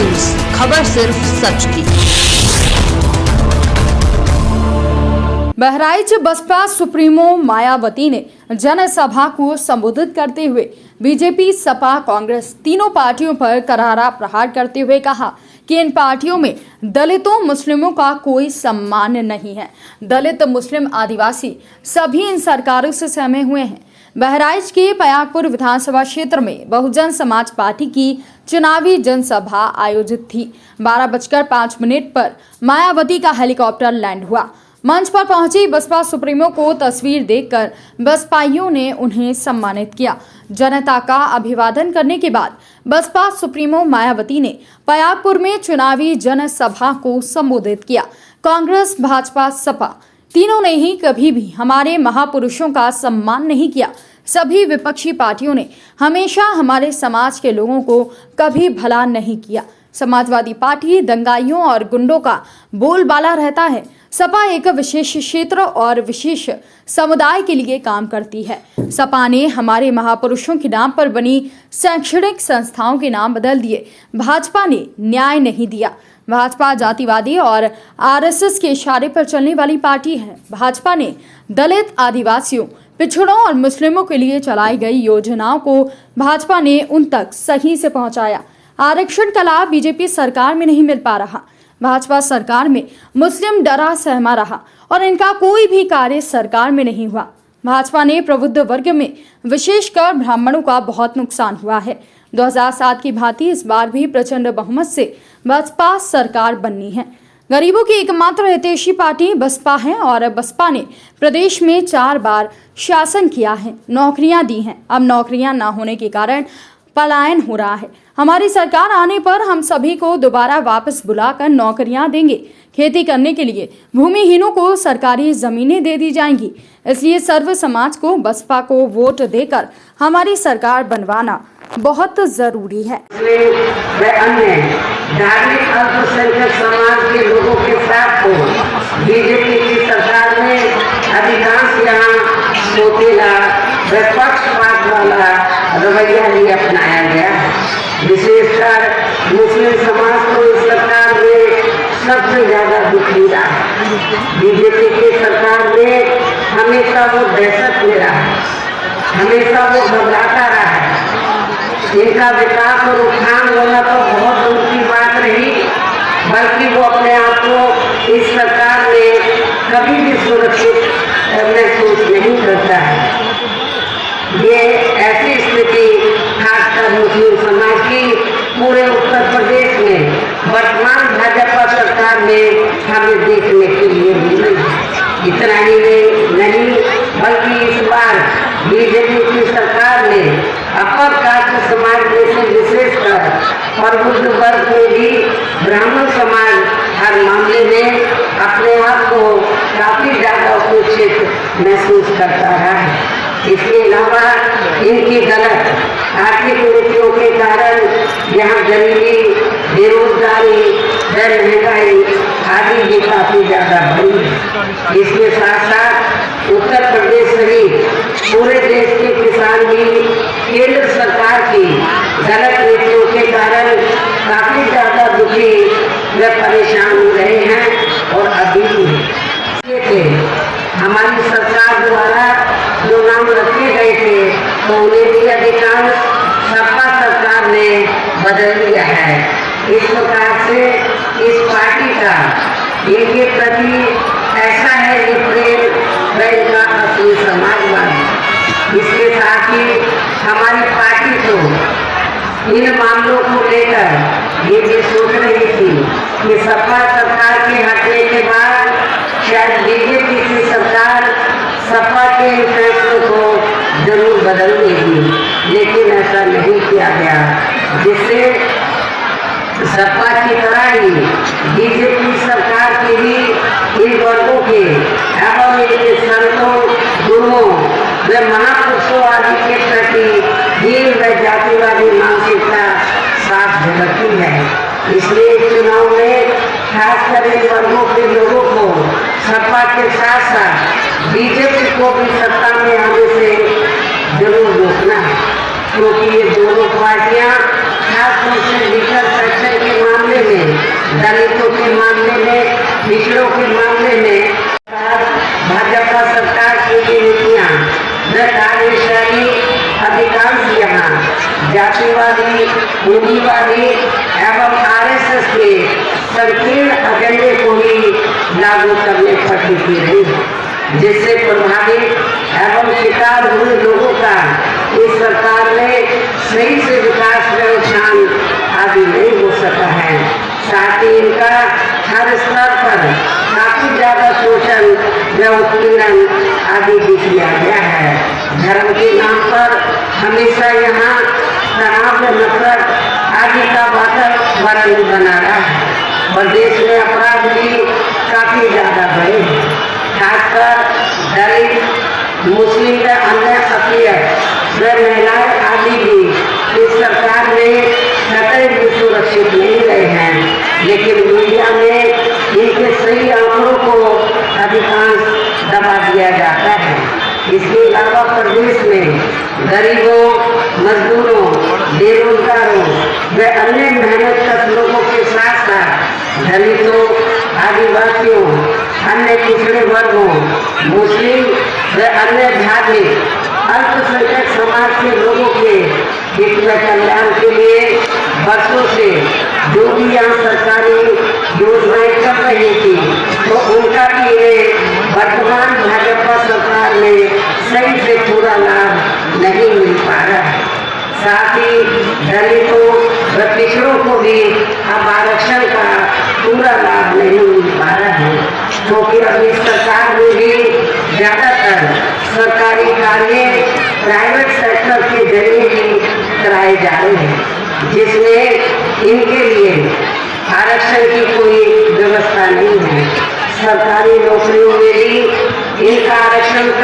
News, खबर सिर्फ सच की। बहराइच बसपा सुप्रीमो मायावती ने जनसभा को संबोधित करते हुए बीजेपी, सपा, कांग्रेस तीनों पार्टियों पर करारा प्रहार करते हुए कहा कि इन पार्टियों में दलितों, मुस्लिमों का कोई सम्मान नहीं है। दलित, मुस्लिम, आदिवासी सभी इन सरकारों से सहमे हुए हैं। बहराइच के पयागपुर विधानसभा क्षेत्र में बहुजन समाज पार्टी की चुनावी जनसभा आयोजित थी। 12:05 पर मायावती का हेलीकॉप्टर लैंड हुआ। मंच पर पहुंची बसपा सुप्रीमो को तस्वीर देखकर बसपाइयों ने उन्हें सम्मानित किया। जनता का अभिवादन करने के बाद बसपा सुप्रीमो मायावती ने पयागपुर में चुनावी जनसभा को संबोधित किया। कांग्रेस, भाजपा, सपा तीनों ने ही कभी भी हमारे महापुरुषों का सम्मान नहीं किया। सभी विपक्षी पार्टियों ने हमेशा हमारे समाज के लोगों को कभी भला नहीं किया। समाजवादी पार्टी दंगाइयों और गुंडों का बोलबाला रहता है। सपा एक विशेष क्षेत्र और विशेष समुदाय के लिए काम करती है। सपा ने हमारे महापुरुषों के नाम पर बनी शैक्षणिक संस्थाओं के नाम बदल दिए। भाजपा ने न्याय नहीं दिया। भाजपा जातिवादी और आरएसएस के इशारे पर चलने वाली पार्टी है। भाजपा ने दलित, आदिवासियों, पिछड़ों और मुस्लिमों के लिए चलाई गई योजनाओं को भाजपा ने उन तक सही से पहुंचाया। आरक्षण का लाभ बीजेपी सरकार में नहीं मिल पा रहा। भाजपा सरकार में मुस्लिम डरा सहमा रहा और इनका कोई भी कार्य सरकार में नहीं हुआ। भाजपा ने प्रबुद्ध वर्ग में विशेषकर ब्राह्मणों का बहुत नुकसान हुआ है। 2007 की भांति इस बार भी प्रचंड बहुमत से बसपा सरकार बननी है। गरीबों की एकमात्र हितैषी पार्टी बसपा है और बसपा ने प्रदेश में 4 बार शासन किया है, नौकरियां दी हैं। अब नौकरियां ना होने के कारण पलायन हो रहा है। हमारी सरकार आने पर हम सभी को दोबारा वापस बुलाकर नौकरियां देंगे। खेती करने के लिए भूमिहीनों को सरकारी जमीनें दे दी जाएंगी। इसलिए सर्व समाज को बसपा को वोट देकर हमारी सरकार बनवाना बहुत जरूरी है। अन्य धार्मिक अल्पसंख्यक समाज के लोगों के साथ हो बीजेपी की सरकार में अधिकांश यहाँ सोतेला पक्षपात वाला रवैया ही अपनाया गया। विशेषकर मुस्लिम समाज को इस सरकार में सबसे ज्यादा दुख मिला है। बीजेपी की सरकार में हमेशा वो दहशत में रहा है, हमेशा वो घबराता रहा है। इनका विकास और उत्थान होना तो बहुत दूर की बात रही, बल्कि वो अपने आप को इस सरकार में कभी भी सुरक्षित महसूस नहीं करता है। ये ऐसी स्थिति खासकर मुस्लिम समाज की पूरे उत्तर प्रदेश में वर्तमान भाजपा सरकार में हमें देखने के लिए मिली। इतना ही नहीं बल्कि इस बार बीजेपी की सरकार ने अपर कास्ट समाज में से विशेषकर प्रबुद्ध वर्ग में भी ब्राह्मण समाज हर मामले में अपने आप को काफी ज्यादा उपेक्षित महसूस करता रहा है। इसके अलावा इनकी गलत आर्थिक नीतियों के कारण यहाँ गरीबी, बेरोजगारी, दर महंगाई आदि भी काफी ज्यादा बढ़ी है। इसके साथ साथ उत्तर प्रदेश सहित पूरे देश के किसान भी केंद्र सरकार की गलत नीतियों के कारण काफी ज्यादा दुखी व परेशान हो रहे हैं और अभी भी हमारी सरकार द्वारा जो नाम रखे गए थे तो उन्हें भी अधिकांश सपा सरकार ने बदल दिया है। इस प्रकार से इस पार्टी का इनके प्रति ऐसा है कि प्रेम वैन का असली समाजवाद। इसके साथ ही हमारी पार्टी तो इन मामलों को लेकर ये भी सोच रही थी कि सपा सरकार के हटने के बाद शायद बीजेपी की सरकार सपा के फैसलों को जरूर बदल देगी, लेकिन ऐसा नहीं किया गया, जिससे सपा की तरह ही बीजेपी सरकार की भी इन वर्गों के एवं इनके संतों, गुरुओं व महापुरुषों आदि के प्रति दीन व जातिवादी मानसिकता साफ झलकती है। इसलिए चुनाव में खासकर इन वर्गों के लोगों को सपा के साथ साथ बीजेपी को भी सत्ता में आने से जरूर रोकना है, क्योंकि ये दोनों पार्टियां खासतौर से लीडर सेक्शन के दलितों के मामले में, पिछड़ों के मामले में भाजपा सरकार की नीतियाँ व कार्यशैली अधिकांश यहाँ जातिवादी, पूंजीवादी एवं आरएसएस के संकीर्ण एजेंडे को ही लागू करने पर टिकी रही, जिससे प्रभावित एवं शिकार हुए लोगों का इस सरकार में सही से विकास व उत्थान आदि नहीं हो सका है। साथ ही इनका हर स्तर पर काफी ज्यादा शोषण व उत्पीड़न आदि भी किया गया है। धर्म के नाम पर हमेशा यहाँ तनाव व नफरत आदि का वातावरण बना रहा है। प्रदेश में अपराध भी काफी ज्यादा बढ़े हैं, खासकर दलित, मुस्लिम व अन्य अपियत व महिलाएं आदि भी इस सरकार में कतई भी सुरक्षित नहीं रहे हैं। लेकिन मीडिया में इनके सही आंकड़ों को अधिकांश दबा दिया जाता है। इसके अलावा प्रदेश में गरीबों, मजदूरों, बेरोजगारों व अन्य मेहनतकश लोगों के साथ साथ दलितों, आदिवासियों, अन्य पिछड़े वर्गों, मुस्लिम व अन्य धार्मिक अल्पसंख्यक समाज के लोगों के हित व कल्याण के लिए वर्षों से जो भी यहाँ सरकारी योजनाएं चल रही थी, तो उनका भी वर्तमान भाजपा सरकार में सही से पूरा लाभ नहीं मिल पा रहा है। साथ ही दलितों व पिछड़ों को भी अब आरक्षण का पूरा लाभ नहीं मिल पा रहा है, क्योंकि अभी सरकार में भी ज्यादातर सरकारी कार्य प्राइवेट सेक्टर के जरिए ही कराए जा रहे हैं, जिसमें इनके लिए आरक्षण की कोई व्यवस्था नहीं है। सरकारी नौकरियों में भी इनका आरक्षण